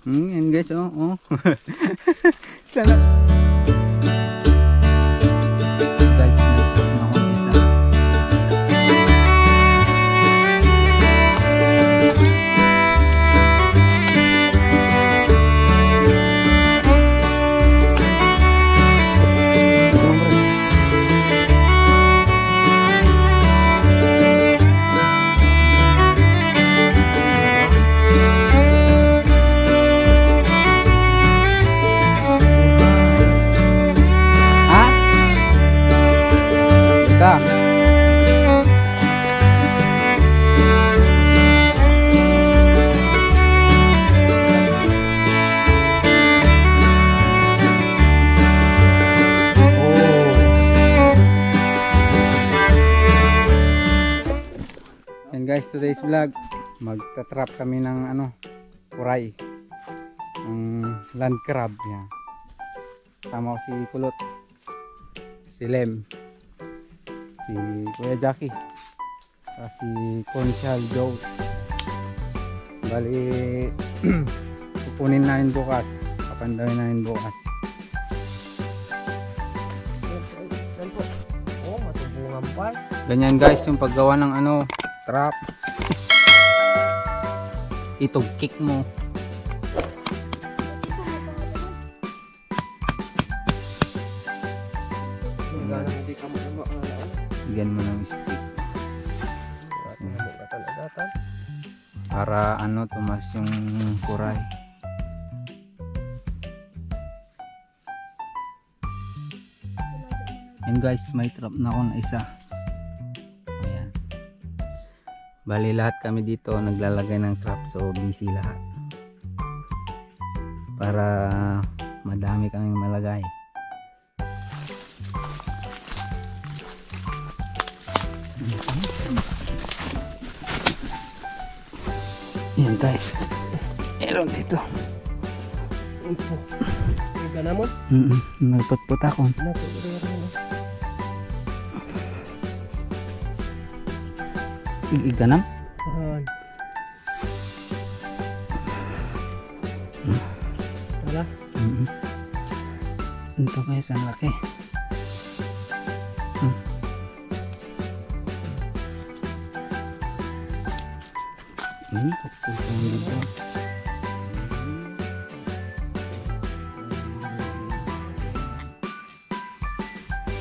Yan guys, oh. Sana. Guys, nakumpisa. Ha? Yan guys, today's vlog, magta-trap kami ng kuray, ng land crab yan. Tama ko si Kulot, si Lem, si Kuya Jackie, si Conchal Joe. Bali pupunin namin bukas, papandawin namin bukas. Oh, matubungan pa. Ganyan guys yung paggawa ng trap. Itong kick mo. Hindi ka Bigyan mo ng stick matalagaan. para tumas yung kuray. Yan guys, may trap na ako na isa. Ayan. Bali lahat kami dito naglalagay ng trap, so busy lahat para madami kaming malagay. Yan guys, meron dito. Iga na mo? Nagputput ako. Iganam? Wala? Ito guys, ang laki. Pagputang dito.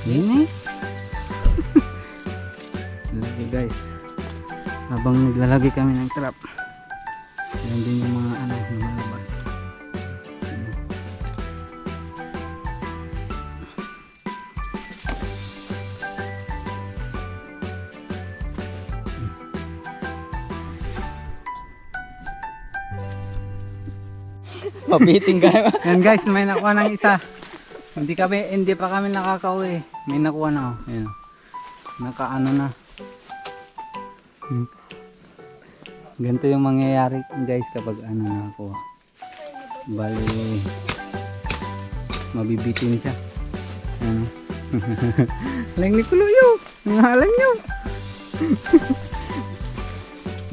Yan lagi guys, habang naglalagay kami ng trap, yan din yung mga lumalabas. Mabiting ka. Yan guys, may nakuha ng isa. Hindi pa kami nakakauwi. May nakuha na ako. Ayan. Nakaano na. Ganito yung mangyayari guys kapag nakakuha. Bali mabibitin siya. Ayan. Alang ni Kuluyo. Nangalan nyo.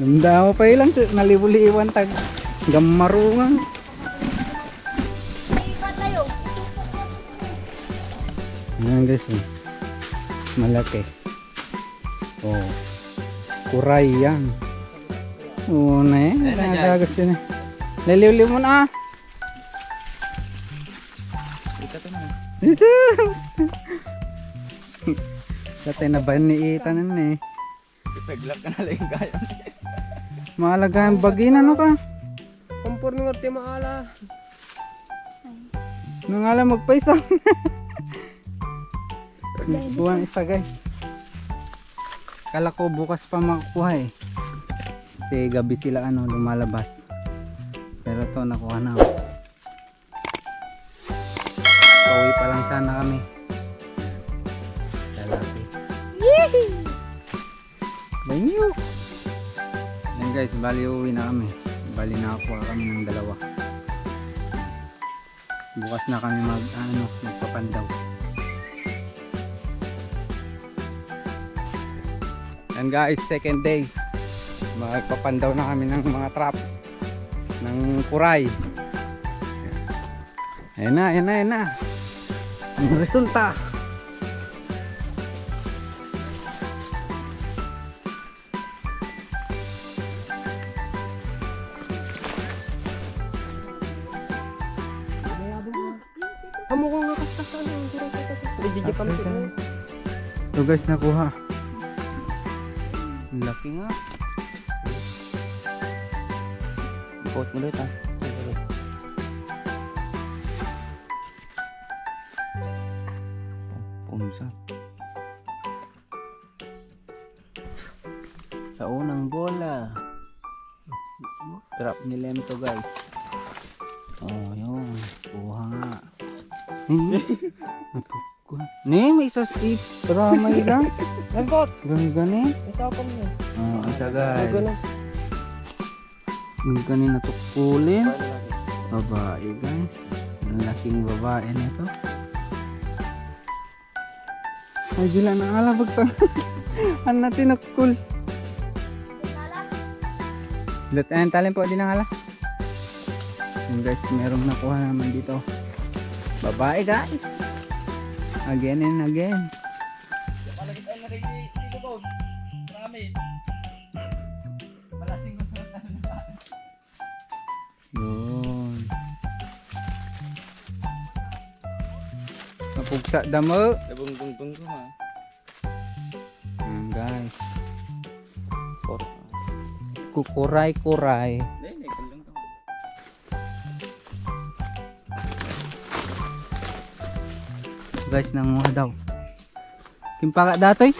Nanda mo pa ilang nalibuli-iwan tag gamarungan. Ayan guys, malaki. Oh, kuray yan. Oo na nadagas yun. Liliw-liw mo na. Sa tinaban ni Ethan na Ipaglak ka na lang yung gaya. Maalagaan bagin ka? Kumpur ng orte maala. Nangala magpaisa. Buwan isa guys. Kala ko bukas pa makukuha kasi gabi sila lumalabas, pero to nakuha na. Pauwi pa lang sana kami. Lalaki. Banyo. Yan guys, bali uwi na kami. Bali nakakuha kami ng dalawa. Bukas na kami magpapandaw. And guys, second day, magpapandaw na kami ng mga trap ng kuray. Ayan na, ayan na, ayan na. Ang resulta. Amo ko nga kastas ano. Hindi di pa mo. Ito guys, nakuha. Ang laki nga. Ikot mo ulit ah. Punsa. Sa unang bola. Trap ni Lem to guys. Oh, yun. Kuha nga. Natukon. Ne, may isa Steve. Ramay lang. Lambot. Gani-gani. Isa ko mo. Oh, isa guys. Gano. Gani natukulin. Babae guys. Ang laking babae nito. Ay, gila na alabag to. Ano natin nakul. Ayan, talent po din ang ala. Yung guys, merong nakuha naman dito. Babae guys. Again and again. Yun. Napugsa damo. Nabung-tung-tung ko ha. Ayan guys. Kukuray-kuray. Hindi, kandang to. Guys, nanguha daw. Kimpaka datoy.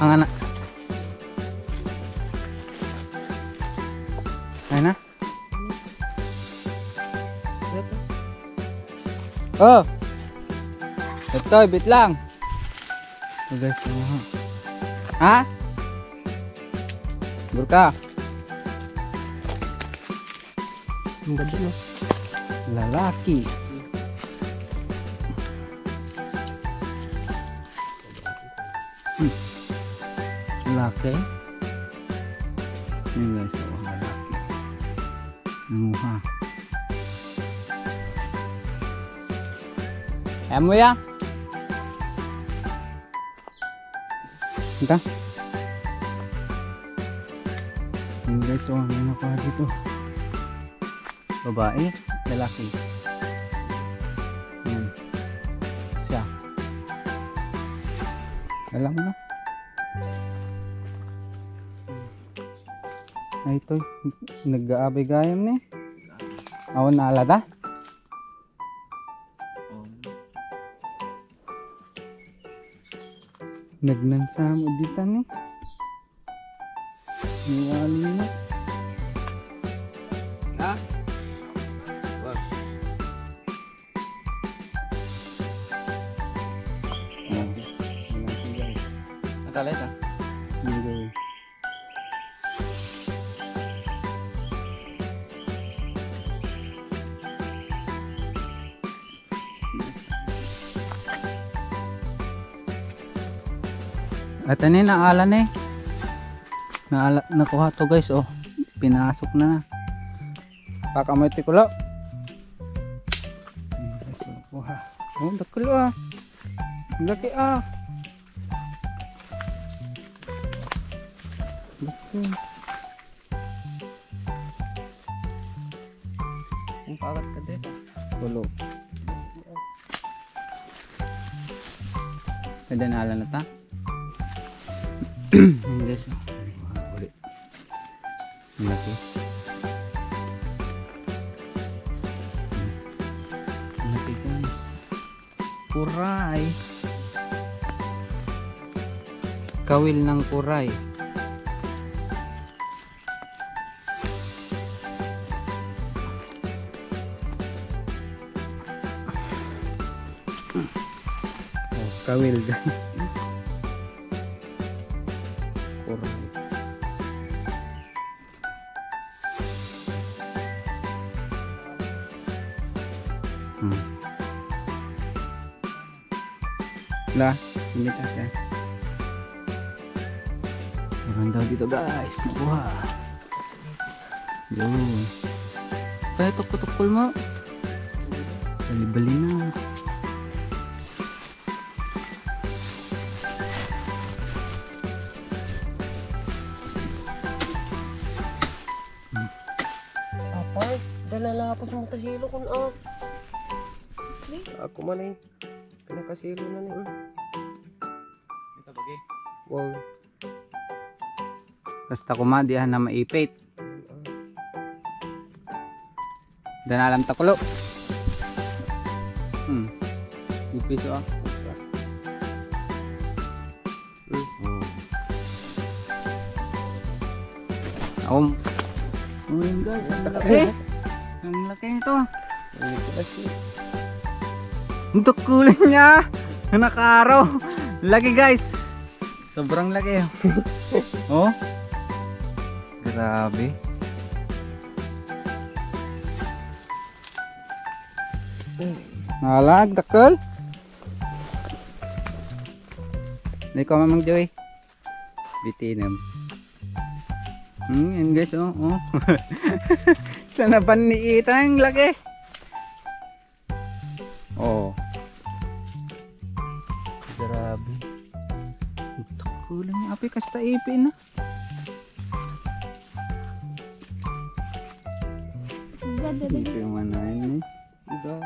Ang anak. Ay na. Oh. Ito, bit lang. Oh, guys, nanguha. Ha? Burka. Ang ganda no. Lalaki. Lalaki. Ini guys, oh, lalaki. Nanguha. Emo ya? Entah. Ini guys, oh, may nakuha dito. Babae, lalaki. Yan. Siya. Alam mo na. Ay, ito. Nag-aabay gayam ni. Awan na alada. Nagnansamo dito ni. Niwali na. Ha? Wag. Natalit ah. Hindi. At ano yung naalan eh. Nakuha to guys oh. Pinasok na. Pakamoy tikulo. Guys, nakuha. Oh, dakulo ah. Ang laki ah. Laki. Ang pakat ka din. Kulo. Kada naalan na ta. Ang guys oh. Uli. Ang laki. Ang laki guys. Kuray. Kawil ng kuray. Oh, kawil guys. Kuray. Lah, ini tasnya. Maganda dito guys, nakuha. Yun. Kaya tukul mo. Bali-bali na. Apay, dala lang ako sa mga silo kung ako man eh. Pinakasilo na niya. Ito bagi. Wow. Basta kumadihan na maipit. Danalam takulo. Ipiso ah. Oh. Oh yun guys, ang laki. Ang laki nito. Ang tukulin niya. Nakaraw. Laki guys. Sobrang laki. Oh. Grabe. Ngalag, takol. Hindi ko mamang Joey. Bitinam. Yan guys, oh. Sana paniitan ang laki. Oh. Grabe. Kulang niya api kasta ipin na. Dito yung manahin eh. Udah.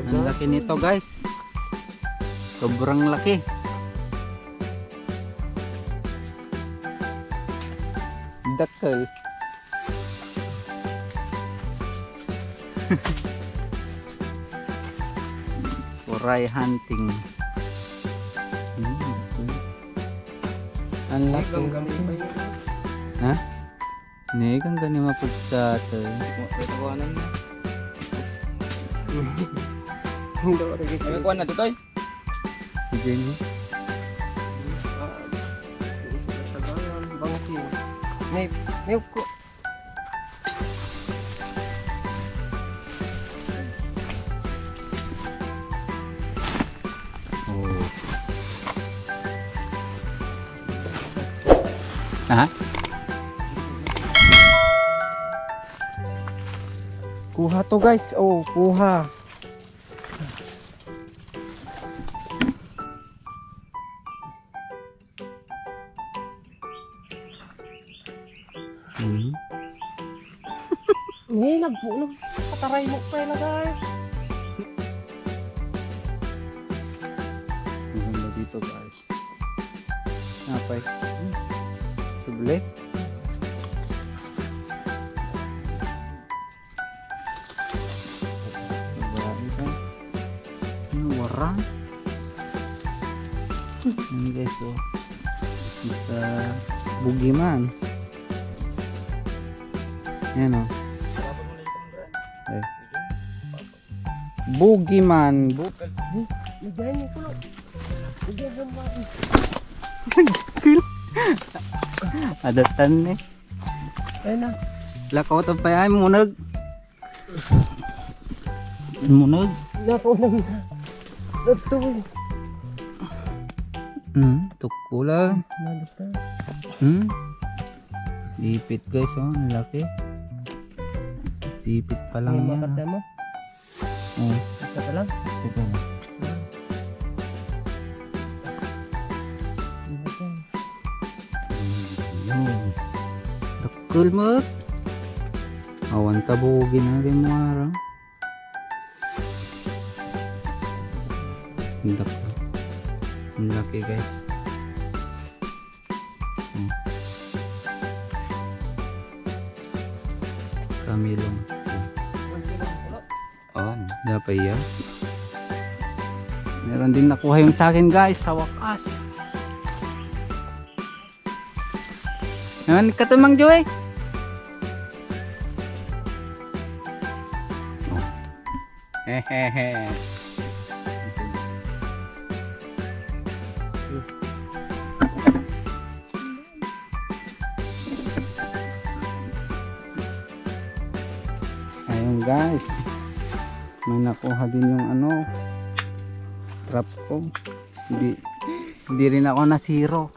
Ang laki nito guys. Sobrang laki. Dakal. Foray hunting. Ang laki. Ha? Negang gani mapugsato. Tawanan na. Hindi ko rin May kuha na dito eh. Ganyan. Tagangan, bangot yun. Nayok ko. Oh. Ha? Kuha to guys. Oh, kuha. Nagbunog. Pataray mo pa yung lagay. Ang ganda dito guys. Napay. Suble. Babae ka. Warang. Yan guys oh. Isa bugiman. Yan oh. Bugiman. Nagyan niyo ko. Nagyan mo ba? Adatan eh. Ayun na. Lakaw to pa ay munag. Munag. Nako nang. Ito eh. Tukulan. Nalita. Ipit guys oh, ang laki. Ipit pa lang Ay, yan. makarta mo. Oh, Ito pa lang. teka lang. Yun. Tukul mo. Awan tabugin na rin mo araw. Ang laki guys. Kamilong. Oh, dapat yan. Meron din nakuha yung sa akin guys sa wakas. Naman katumang Joy. Oh. Hehehe. Ayun guys. May nakuha din yung ano trap ko. Hindi rin ako na zero.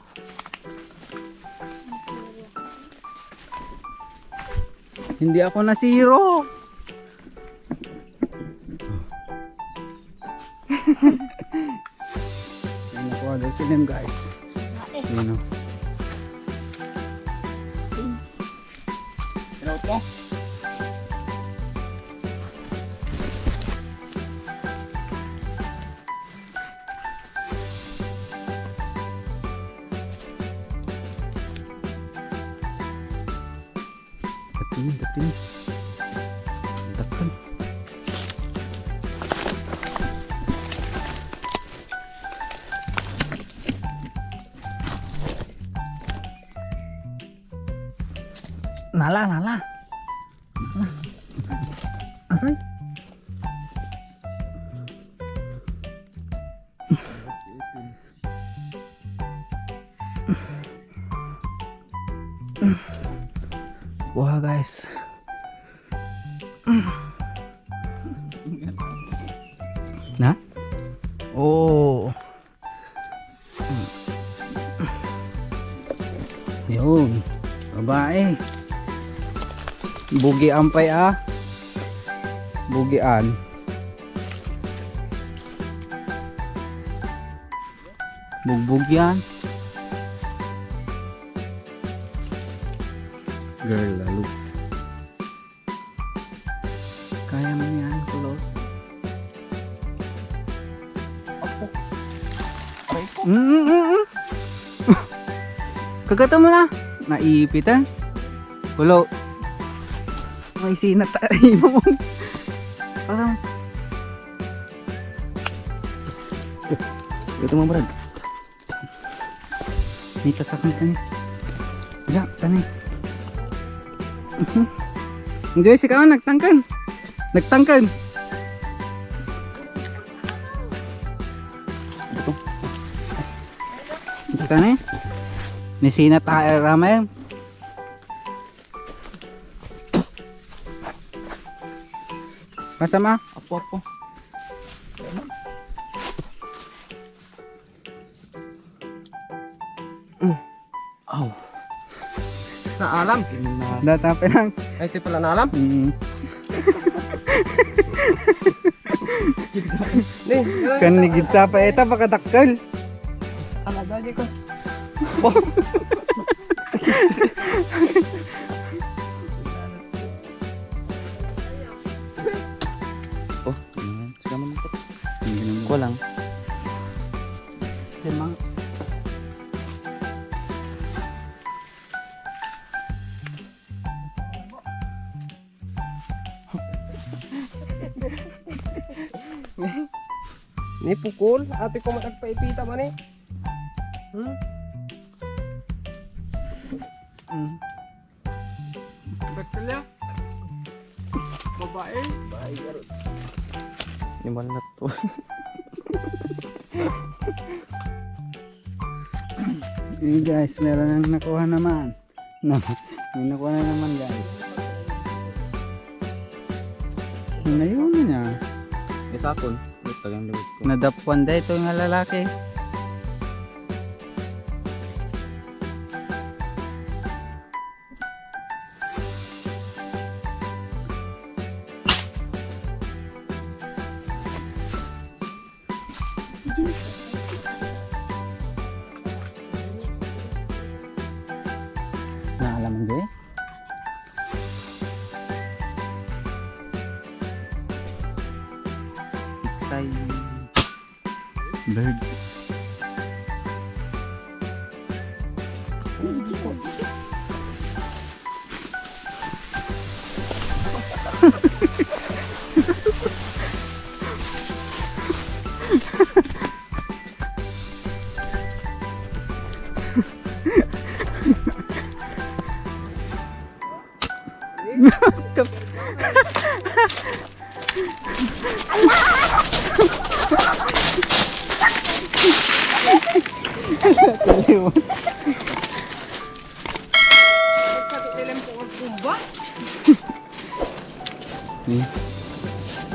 Hindi ako nasiro. Yan nakuha daw sila guys. Yan o. Pinaut mo? Dating. Dakan. Nala. Aray. Wah guys. Nah. Oh. Yun. Babae. Bugi ampay ah. Bugian. Bugbog yan. Girl lalo. Kaya mo yan, kulot. Aray ko. Kagata mo na. Naipitan. Kulot. May sinat tayo mo. Parang. Ito mo Brad. May kasakan ka niya. Diyan, tanay. Enjoy si kawan, nagtangkan. Ito tanay. May sinat tayo ramay. Masama? Apo. Aw. Naalam. Datape lang. Ay, ito pala naalam. Kan ligid sa pa eta pakadakkel. Alaga di ko. Oh, sige naman ko. Ko lang. Lemang. Ni pukul, ate ko matagpaipita man eh. Bakal ya? Babae? Babae garot. Nimal na to. Hey guys, meron nang nakuha naman. No, may nakuha na naman guys. Ngayon na niya. Isakon. Ito yung lewit ko. Nadapuan da ito yung lalaki. Naalaman din. Iksay bird.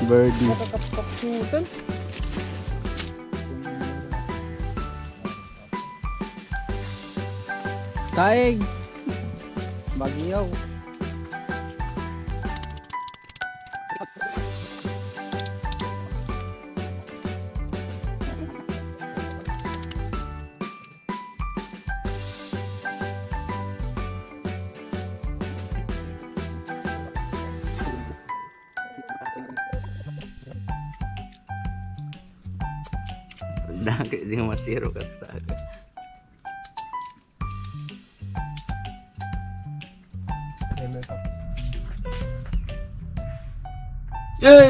Birdie. Nakakapaksutan. Taig. Bagyaw. Dahil di nga masiro ka sa akin. Ayun, may pa. Eh,